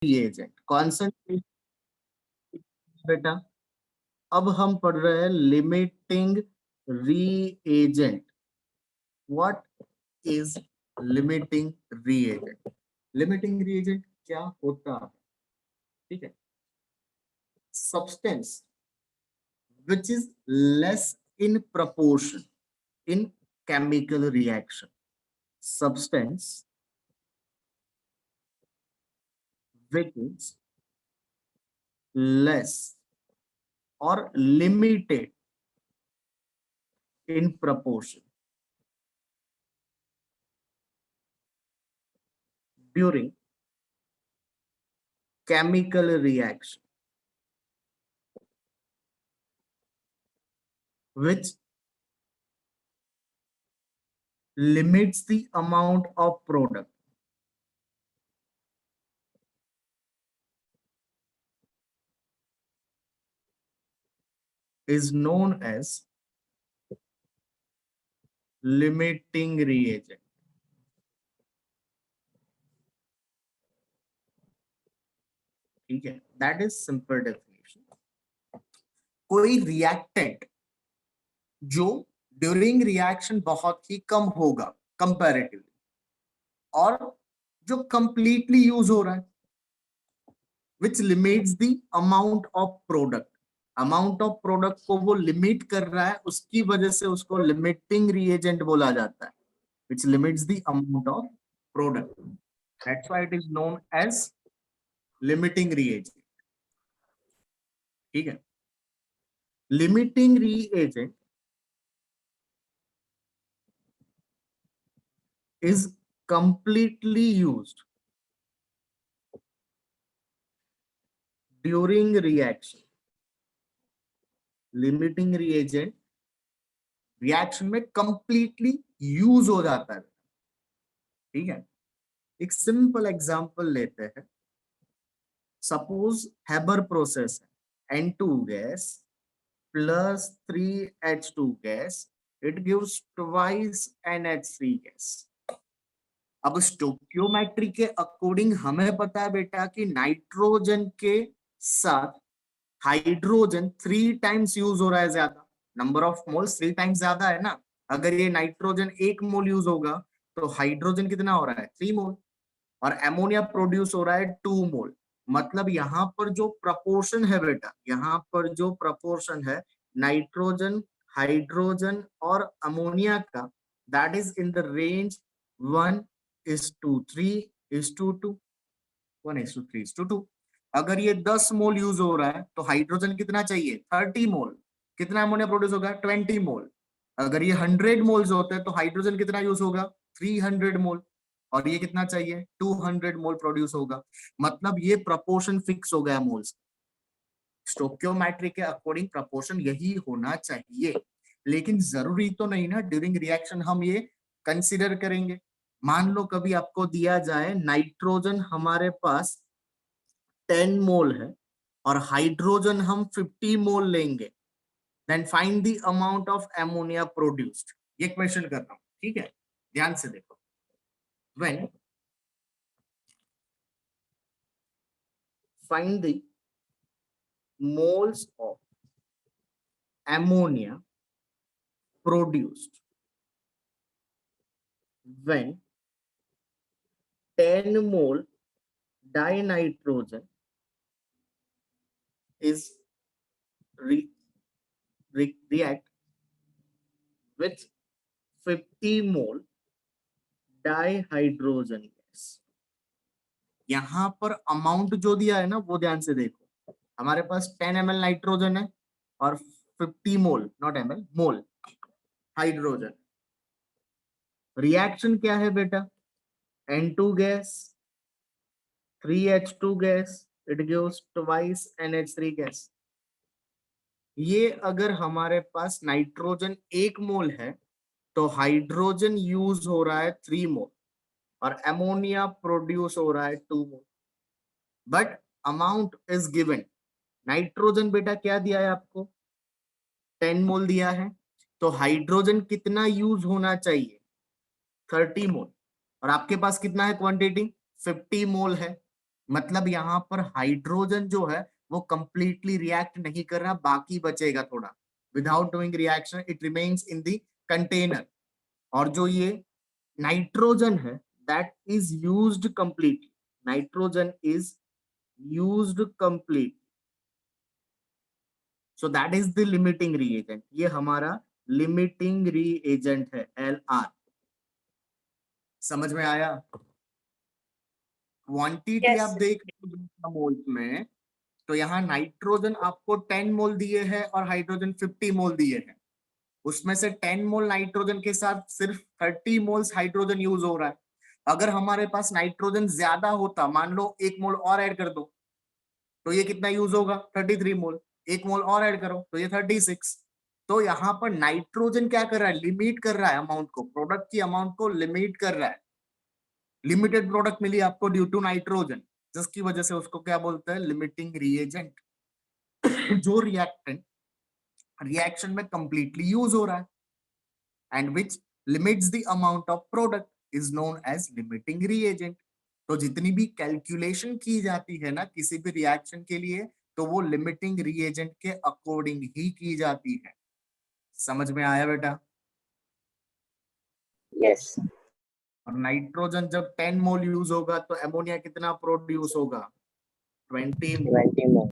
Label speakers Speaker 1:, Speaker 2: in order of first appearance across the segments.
Speaker 1: Reagent concentration बेटा। अब हम पढ़ रहे हैं limiting reagent. What is limiting reagent? Limiting reagent क्या होता है? ठीक है, substance which is less in proportion in chemical reaction. Substance which is less or limited in proportion during chemical reaction, which limits the amount of product, is known as limiting reagent. ठीक है, that is simple definition. कोई reactant जो during reaction बहुत ही कम होगा comparatively, और जो completely use हो रहा है, which limits the amount of product. Amount of product को वो लिमिट कर रहा है, उसकी वजह से उसको लिमिटिंग रिएजेंट बोला जाता है, which limits the amount of product. That's why it is known as limiting reagent. ठीक है, limiting reagent is completely used during reaction. Limiting reagent reaction में कंप्लीटली यूज हो जाता है। ठीक है, एक सिंपल एग्जांपल लेते हैं। सपोज हैबर प्रोसेस है, N2 gas plus 3H2 gas, it gives twice NH3 gas. अब स्टोक्योमेट्री के अकॉर्डिंग हमें पता है बेटा कि नाइट्रोजन के साथ हाइड्रोजन 3 टाइम्स यूज हो रहा है, ज्यादा नंबर ऑफ मोल्स 3 टाइम्स ज्यादा है ना। अगर ये नाइट्रोजन 1 मोल यूज होगा तो हाइड्रोजन कितना हो रहा है 3 मोल, और एमोनिया प्रोड्यूस हो रहा है 2 मोल। मतलब यहाँ पर जो प्रपोर्शन है बेटा, यहाँ पर जो प्रपोर्शन है नाइट्रोजन, हाइड्रोजन और अमोनिया का, that is in the range 1:3:2, 1:3:2। अगर ये 10 मोल यूज हो रहा है तो हाइड्रोजन कितना चाहिए 30 मोल, कितना अमोनिया प्रोड्यूस होगा 20 मोल। अगर ये 100 मोल्स होते हैं तो हाइड्रोजन कितना यूज होगा 300 मोल, और ये कितना चाहिए 200 मोल प्रोड्यूस होगा। मतलब ये प्रपोर्शन फिक्स हो गया मोल्स। स्टोक्योमेट्री के अकॉर्डिंग प्रपोर्शन यही होना चाहिए, लेकिन जरूरी तो नहीं ना ड्यूरिंग रिएक्शन हम ये कंसिडर करेंगे। मान लो कभी आपको दिया जाए नाइट्रोजन हमारे पास 10 मोल है और हाइड्रोजन हम 50 मोल लेंगे, then find the amount of ammonia produced. ये क्वेश्चन कर रहा हूं, ठीक है, ध्यान से देखो। When find the moles of ammonia produced when 10 mole dinitrogen is react with 50 mole dihydrogen gas। यहां पर अमाउंट जो दिया है ना वो ध्यान से देखो। हमारे पास 10 ml नाइट्रोजन है और 50 mole, not ml, mole hydrogen. Reaction क्या है बेटा, N2 gas 3H2 gas, it gives twice NH3 gas. ये अगर हमारे पास नाइट्रोजन 1 मोल है तो हाइड्रोजन यूज हो रहा है 3 मोल और एमोनिया प्रोड्यूस हो रहा है 2 mole. But amount is given. Nitrogen बेटा क्या दिया है आपको 10 मोल दिया है, तो हाइड्रोजन कितना यूज होना चाहिए 30 मोल, और आपके पास कितना है क्वांटिटी 50 मोल है। मतलब यहाँ पर हाइड्रोजन जो है वो कंप्लीटली रिएक्ट नहीं कर रहा, बाकी बचेगा थोड़ा। Without doing reaction it remains in the container. और जो ये नाइट्रोजन है that is used completely, nitrogen is used complete, so that is the limiting reagent. ये हमारा लिमिटिंग रिएजेंट है LR। समझ में आया? क्वांटिटी
Speaker 2: Yes,
Speaker 1: आप
Speaker 2: sir.
Speaker 1: देख मोल्स में, तो यहाँ नाइट्रोजन आपको 10 मोल दिए हैं और हाइड्रोजन 50 मोल दिए हैं। उसमें से 10 मोल नाइट्रोजन के साथ सिर्फ 30 मोल्स हाइड्रोजन यूज हो रहा है। अगर हमारे पास नाइट्रोजन ज्यादा होता, मान लो 1 मोल और ऐड कर दो, तो ये कितना यूज होगा? 33 मोल। 1 मोल और ऐड करो तो ये 36। तो यहाँ पर नाइट्रोजन क्या कर रहा है? लिमिट कर रहा है अमाउंट को, प्रोडक्ट की अमाउंट को लिमिट कर रहा है। लिमिटेड प्रोडक्ट मिली आपको ड्यू टू नाइट्रोजन, जिसकी वजह से उसको क्या बोलते हैं? Limiting reagent. जो रिएक्टेंट रिएक्शन में कंप्लीटली यूज हो रहा है and which limits the amount of product is known as limiting reagent. तो जितनी भी कैलकुलेशन की जाती है ना किसी भी रिएक्शन के लिए, तो वो लिमिटिंग रिएजेंट के अकॉर्डिंग ही की जाती है। समझ में आया बेटा?
Speaker 2: Yes.
Speaker 1: और नाइट्रोजन जब 10 मोल यूज होगा तो अमोनिया कितना प्रोड्यूस होगा? 20 मोल।
Speaker 2: 20 more.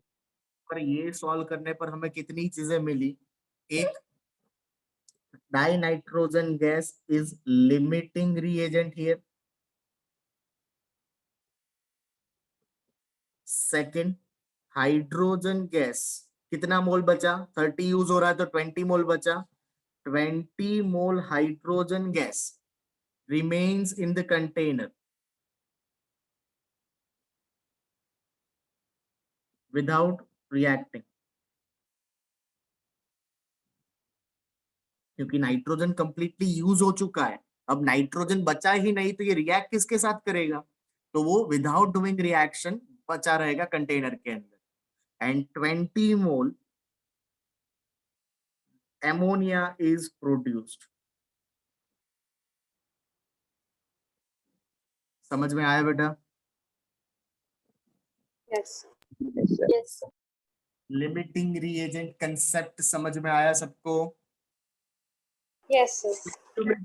Speaker 1: पर ये सॉल्व करने पर हमें कितनी चीजें मिली? एक, dinitrogen gas is limiting reagent here. Second, hydrogen gas कितना मोल बचा? 30 यूज हो रहा है तो 20 मोल बचा। 20 मोल hydrogen gas remains in the container without reacting, क्योंकि नाइट्रोजन कंप्लीटली यूज हो चुका है। अब नाइट्रोजन बचा ही नहीं तो ये रिएक्ट किसके साथ करेगा? तो वो विदाउट डूइंग रिएक्शन बचा रहेगा कंटेनर के अंदर। And 20 mole ammonia is produced। समझ में आया बेटा?
Speaker 2: Yes. Yes, sir. Yes, sir.
Speaker 1: Limiting reagent concept समझ में आया सबको?
Speaker 2: Yes, sir.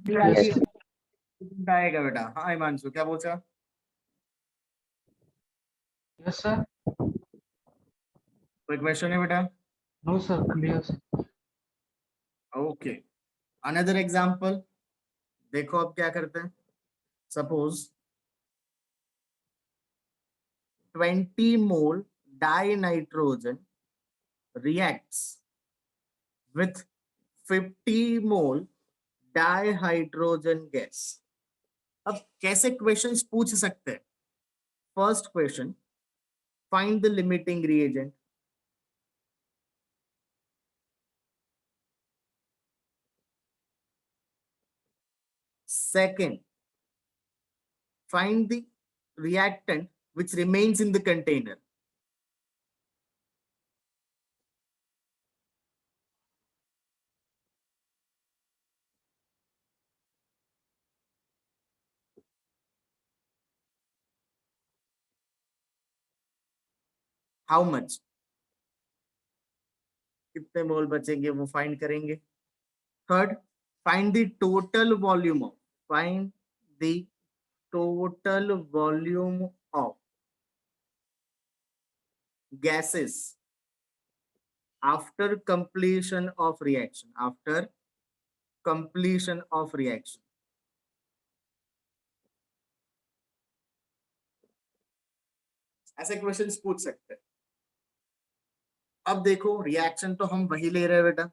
Speaker 1: Yes, आएगा बेटा। हाँ हिमांशु क्या पूछा?
Speaker 3: Yes, sir.
Speaker 1: कोई क्वेश्चन है बेटा?
Speaker 3: No, sir. Clear, sir.
Speaker 1: Okay, another example देखो। अब क्या करते हैं? Suppose 20 mole dinitrogen reacts with 50 mole dihydrogen gas. अब कैसे क्वेश्चंस पूछ सकते हैं? First question, find the limiting reagent. Second, find the reactant which remains in the container. How much? कितने मोल बचेंगे वो फाइंड करेंगे। Third, find the total volume of, find the total volume of gases after completion of reaction, after completion of reaction। ऐसे questions पूछ सकते हैं। अब देखो रिएक्शन तो हम वही ले रहे हैं बेटा,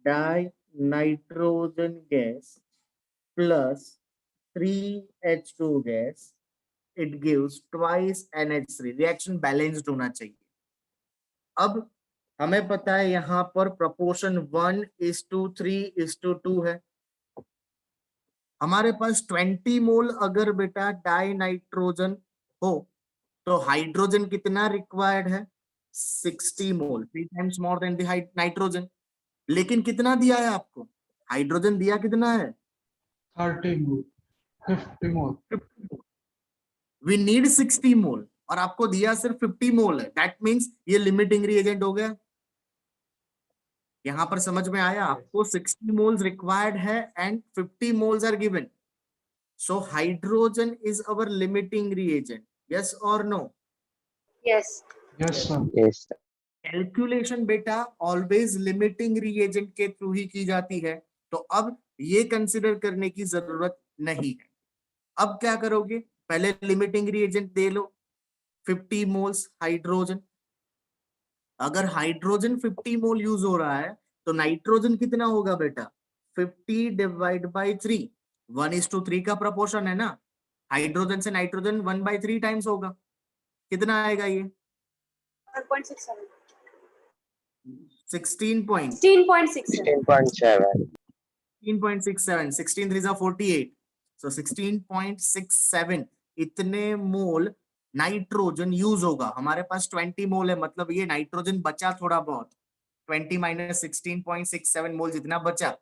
Speaker 1: die nitrogen gas plus 3H2 gas, it gives twice NH3। Reaction balanced होना चाहिए। अब हमें पता है यहाँ पर प्रोपोर्शन 1:3:2 है। हमारे पास 20 मोल अगर बेटा डाई नाइट्रोजन हो तो हाइड्रोजन कितना रिक्वायर्ड है? 60 मोल, 3 times more than the nitrogen. लेकिन कितना दिया है आपको? हाइड्रोजन दिया कितना है?
Speaker 3: 30 more. 50 more.
Speaker 1: We need 60 मोल। और आपको दिया सिर्फ 50 मोल है, दैट मीन्स ये लिमिटिंग रिएजेंट हो गया। यहां पर समझ में आया आपको? 60 मोल्स रिक्वायर्ड है and 50 moles are given, so hydrogen is our limiting reagent, yes और no?
Speaker 2: Yes.
Speaker 3: Yes, sir.
Speaker 4: Yes, sir.
Speaker 1: Calculation बेटा ऑलवेज लिमिटिंग रिएजेंट के थ्रू ही की जाती है, तो अब ये कंसिडर करने की जरूरत नहीं है। अब क्या करोगे, पहले लिमिटिंग रिएजेंट दे लो 50 मोल्स हाइड्रोजन। अगर हाइड्रोजन 50 मोल यूज हो रहा है तो नाइट्रोजन कितना होगा बेटा? 50 डिवाइड बाई 3, 1:3 का प्रपोर्शन है ना, हाइड्रोजन से नाइट्रोजन 1/3 टाइम्स होगा। कितना आएगा ये?
Speaker 2: 1.67.
Speaker 1: 16 पॉइंट
Speaker 2: 16.67.
Speaker 4: 16.7.
Speaker 1: 16.67, 16 3 48, so 16.67 इतने मोल नाइट्रोजन यूज होगा। हमारे पास 20 मोल है, मतलब ये नाइट्रोजन बचा थोड़ा बहुत, 20 माइनस 16.67 मोल जितना बचा।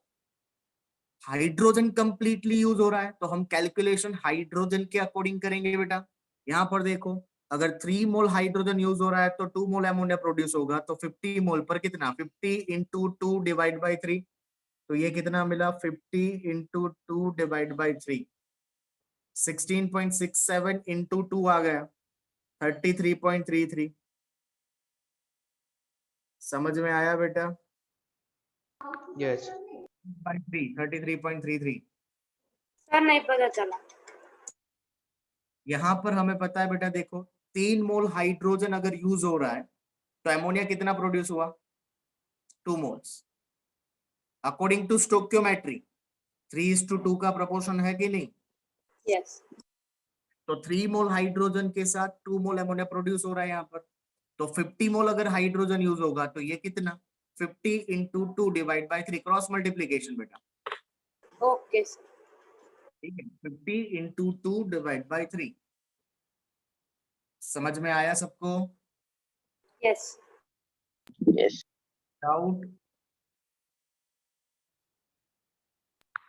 Speaker 1: हाइड्रोजन कंप्लीटली यूज हो रहा है, तो हम कैलकुलेशन हाइड्रोजन के अकॉर्डिंग करेंगे बेटा। यहाँ पर देखो, अगर 3 मोल हाइड्रोजन यूज हो रहा है तो 2 मोल अमोनिया प्रोड्यूस होगा, तो 50 मोल पर कितना? 50 इंटू 2 डिवाइड बाई 3, तो ये कितना मिला? 50 इंटू 2 डिवाइड बाई 3, 16.67 इंटू 2 आ गया 33.33। समझ में आया बेटा?
Speaker 3: Yes.
Speaker 1: 33.33।
Speaker 2: सर नहीं पता चला।
Speaker 1: यहां पर हमें पता है बेटा, देखो 3 मोल हाइड्रोजन अगर यूज हो रहा है तो अमोनिया कितना प्रोड्यूस हुआ? 2 मोल्स। अकॉर्डिंग टू स्टोक्योमेट्री 3:2 का प्रोपोर्शन है कि नहीं?
Speaker 2: Yes.
Speaker 1: तो 3 मोल हाइड्रोजन के साथ 2 मोल अमोनिया प्रोड्यूस हो रहा है यहाँ पर, तो 50 मोल अगर हाइड्रोजन यूज होगा तो ये कितना? 50 into 2 divide by 3, cross multiplication बेटा,
Speaker 2: Okay, sir.
Speaker 1: ठीक है? 50 इंटू 2 डिवाइड बाई 3। समझ में आया सबको?
Speaker 2: Yes.
Speaker 4: Yes.
Speaker 1: Doubt?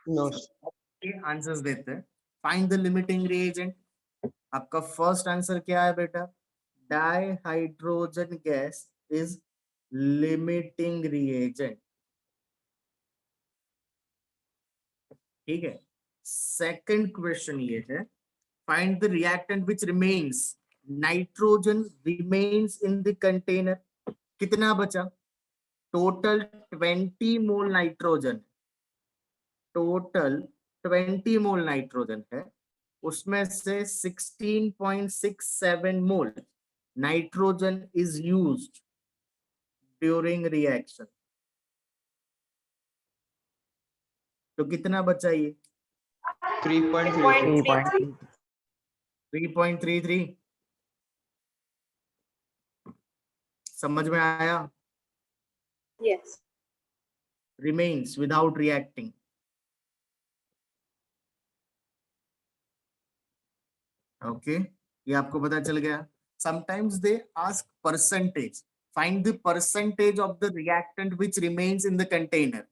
Speaker 3: No, sir.
Speaker 1: के आंसर्स देते हैं। Find the limiting reagent. आपका फर्स्ट आंसर क्या है बेटा? Dihydrogen gas is limiting reagent, ठीक है? सेकंड क्वेश्चन ये है, find the reactant which remains, nitrogen remains in the container. कितना बचा? Total 20 mole nitrogen, total 20 mole nitrogen है, उसमें से 16.67 mole nitrogen is used during reaction, तो कितना बचा ये?
Speaker 3: 3.33.
Speaker 2: 3.33.
Speaker 1: 3.33। समझ में आया?
Speaker 2: Yes.
Speaker 1: Remains without reacting. Okay, ये आपको पता चल गया। Sometimes they ask percentage, find the percentage of the reactant which remains in the container.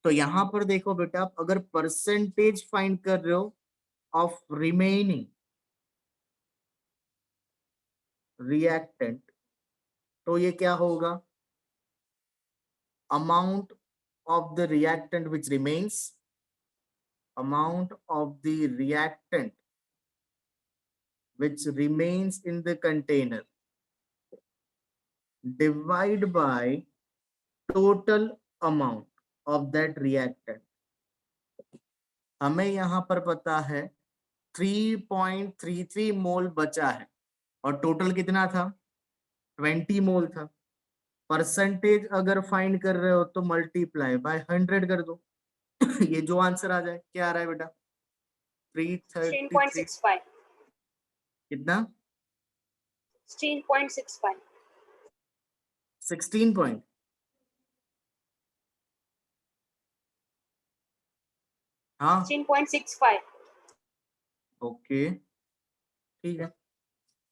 Speaker 1: तो यहां पर देखो बेटा, आप अगर परसेंटेज फाइंड कर रहे हो ऑफ रिमेनिंग रिएक्टेंट, तो ये क्या होगा? Amount of the reactant which remains, amount of the reactant which remains in the container divide by total amount of that reactant। हमें यहां पर पता है 3.33 मोल बचा है और टोटल कितना था? 20 मोल था। परसेंटेज अगर फाइंड कर रहे हो तो मल्टीप्लाई बाय 100 कर दो ये जो आंसर आ जाए। क्या आ रहा है बेटा? 333।
Speaker 2: 16.65.
Speaker 1: कितना?
Speaker 2: 16.65.
Speaker 1: 16 पॉइंट, हाँ
Speaker 2: 16.65.
Speaker 1: ओके, ठीक है।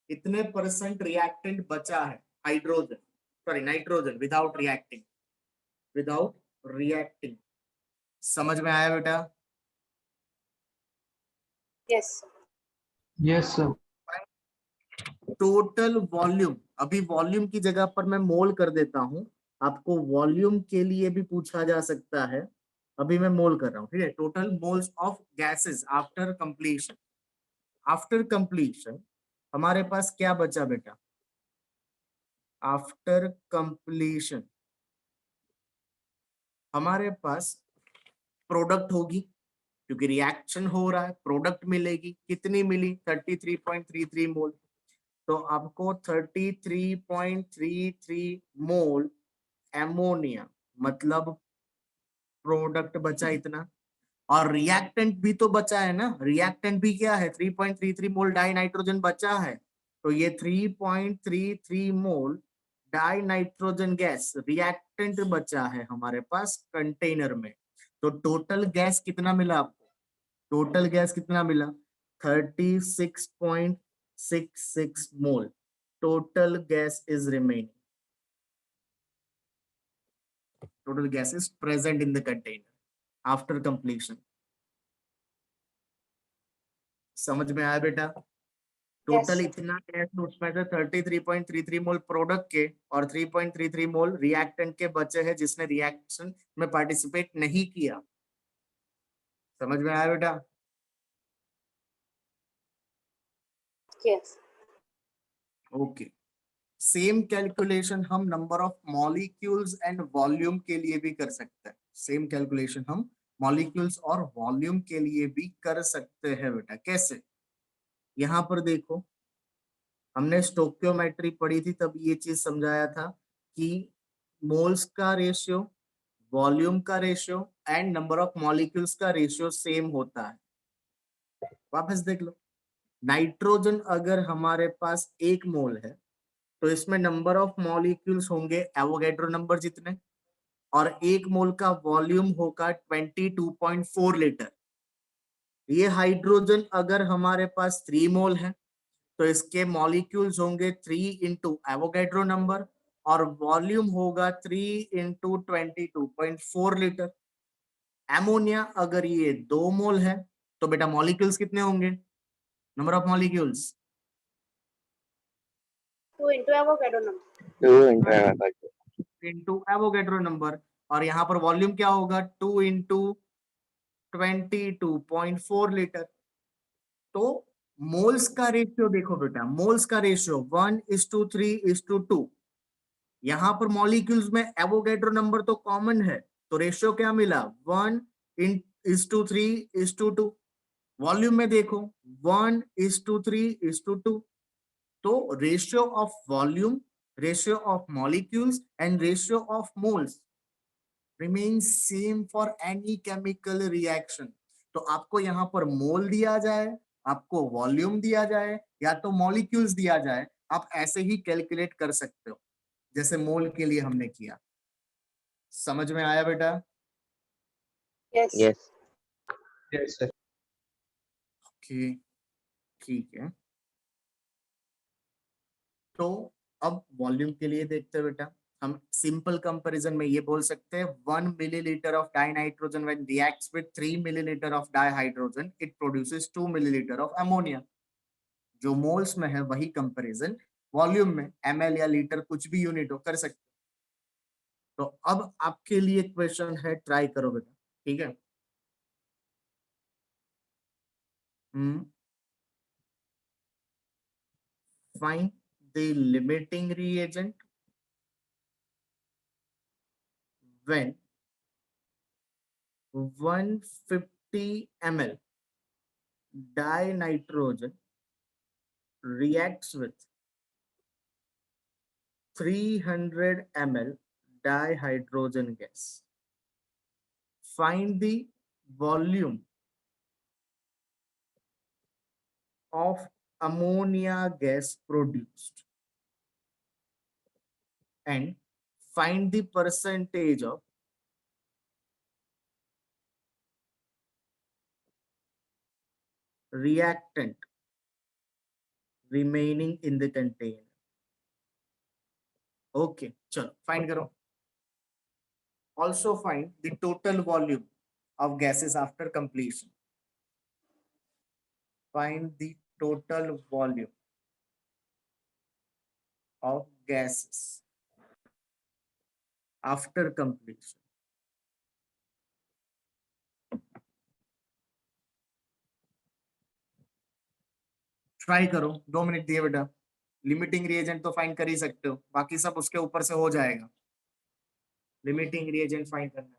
Speaker 1: इतने परसेंट रिएक्टेंट बचा है hydrogen, sorry nitrogen without reacting, without reacting. समझ में आया बेटा?
Speaker 2: Yes, sir.
Speaker 3: Yes, sir.
Speaker 1: Total volume, अभी वॉल्यूम की जगह पर मैं मोल कर देता हूं, आपको वॉल्यूम के लिए भी पूछा जा सकता है, अभी मैं मोल कर रहा हूं, ठीक है। Total moles of gases after completion, after completion हमारे पास क्या बचा बेटा, आफ्टर कंप्लीशन हमारे पास प्रोडक्ट होगी, क्योंकि रिएक्शन हो रहा है, प्रोडक्ट मिलेगी, कितनी मिली 33.33 मोल, तो आपको 33.33 मोल एमोनिया मतलब प्रोडक्ट बचा इतना, और रिएक्टेंट भी तो बचा है ना, रिएक्टेंट भी क्या है 3.33 मोल डाई नाइट्रोजन बचा है, तो ये 3.33 मोल डाई नाइट्रोजन गैस रिएक्टेंट बचा है हमारे पास कंटेनर में। तो टोटल गैस कितना मिला आपको, टोटल गैस कितना मिला 36.66 mole total gas is remaining, total gas is present in the container after completion। समझ में आया बेटा, टोटल
Speaker 2: Yes.
Speaker 1: इतना गैस, उसमें से 33.33 मोल प्रोडक्ट के और 3.33 मोल रिएक्टेंट के बचे हैं जिसने रिएक्शन में पार्टिसिपेट नहीं किया। समझ में आया बेटा?
Speaker 2: Yes.
Speaker 1: ओके, सेम कैलकुलेशन हम number of molecules and volume के लिए भी कर सकते हैं, सेम कैलकुलेशन हम मॉलिक्यूल्स और वॉल्यूम के लिए भी कर सकते हैं बेटा। कैसे, यहाँ पर देखो, हमने स्टोक्योमेट्री पढ़ी थी तब ये चीज समझाया था कि मोल्स का रेशियो, वॉल्यूम का ratio and number of molecules का रेशियो सेम होता है। वापस देख लो, नाइट्रोजन अगर हमारे पास 1 मोल है तो इसमें नंबर ऑफ मॉलिक्यूल्स होंगे एवोगैड्रो नंबर जितने, और 1 मोल का वॉल्यूम होगा 22.4 लीटर। ये हाइड्रोजन अगर हमारे पास 3 मोल है तो इसके मॉलिक्यूल्स होंगे 3 इंटू एवोगैड्रो नंबर और वॉल्यूम होगा 3 इंटू 22.4 लीटर। एमोनिया अगर ये 2 मोल है तो बेटा मॉलिक्यूल्स कितने होंगे, number of molecules
Speaker 2: 2 into Avogadro number.
Speaker 4: 2 into Avogadro.
Speaker 1: Into Avogadro number, और यहाँ पर वॉल्यूम क्या होगा 2 इंटू 22.4 लीटर। तो मोल्स का रेशियो देखो बेटा, मोल्स का रेशियो 1:3:2। यहाँ पर मॉलिक्यूल्स में एवोगैड्रो नंबर तो कॉमन है, तो रेशियो क्या मिला 1:3:2। वॉल्यूम में देखो 1:3:2। तो ratio of volume, ratio of molecules and ratio of moles remains same for any chemical reaction। तो आपको यहाँ पर मोल दिया जाए, आपको वॉल्यूम दिया जाए, या तो मॉलिक्यूल्स दिया जाए, आप ऐसे ही कैलकुलेट कर सकते हो जैसे मोल के लिए हमने किया। समझ में आया बेटा?
Speaker 2: Yes.
Speaker 4: Yes.
Speaker 3: Yes, sir.
Speaker 1: Okay, ठीक है। तो अब वॉल्यूम के लिए देखते हैं बेटा, हम सिंपल कंपैरिजन में ये बोल सकते हैं 1 millilitre of dinitrogen when reacts with 3 millilitre of dihydrogen it produces 2 millilitre of ammonia. जो मोल्स में है वही कंपैरिजन वॉल्यूम में, ml या लीटर कुछ भी यूनिट हो कर सकते। तो अब आपके लिए क्वेश्चन है, ट्राई करो बेटा, ठीक है। Find the limiting reagent when 150 ml dinitrogen reacts with 300 ml dihydrogen gas. Find the volume of ammonia gas produced and find the percentage of reactant remaining in the container. Okay, चलो find करो। Also find the total volume of gases after completion. Find the total volume of gases after completion. Try करो, 2 minute दिए बेटा। Limiting reagent तो find कर ही सकते हो, बाकी सब उसके ऊपर से हो जाएगा। लिमिटिंग रिएजेंट फाइंड करना है।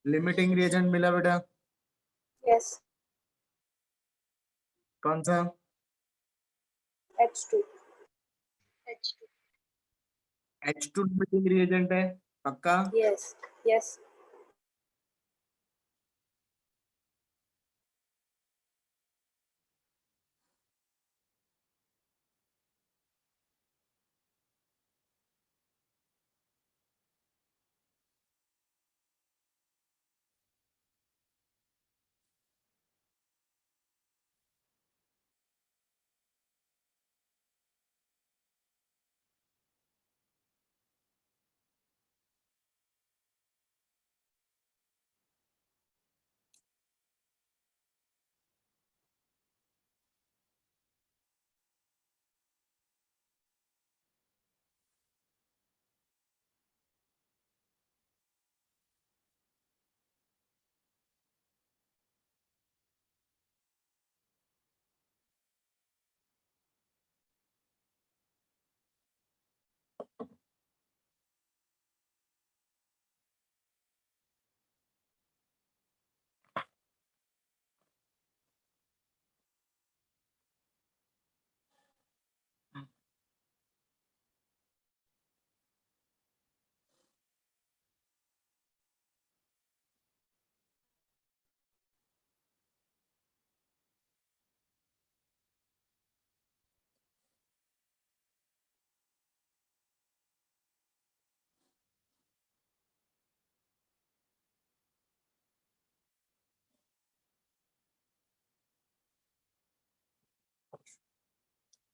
Speaker 1: लिमिटिंग रिएजेंट मिला बेटा?
Speaker 2: Yes.
Speaker 1: कौन सा?
Speaker 2: H2.
Speaker 1: H2 लिमिटिंग रिएजेंट है पक्का?
Speaker 2: Yes. Yes.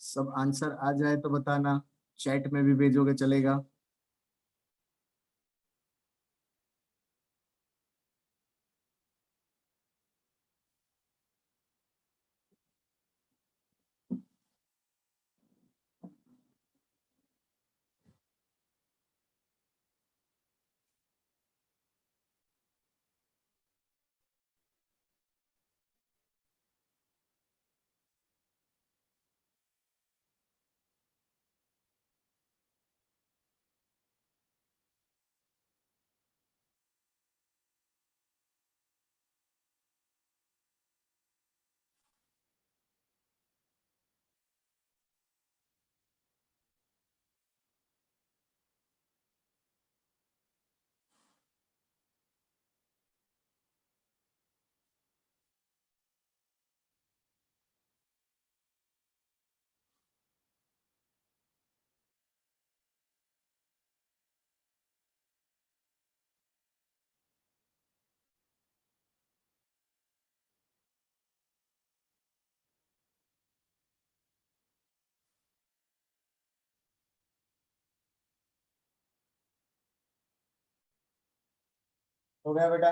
Speaker 1: सब आंसर आ जाए तो बताना, चैट में भी भेजोगे चलेगा। हो गया बेटा?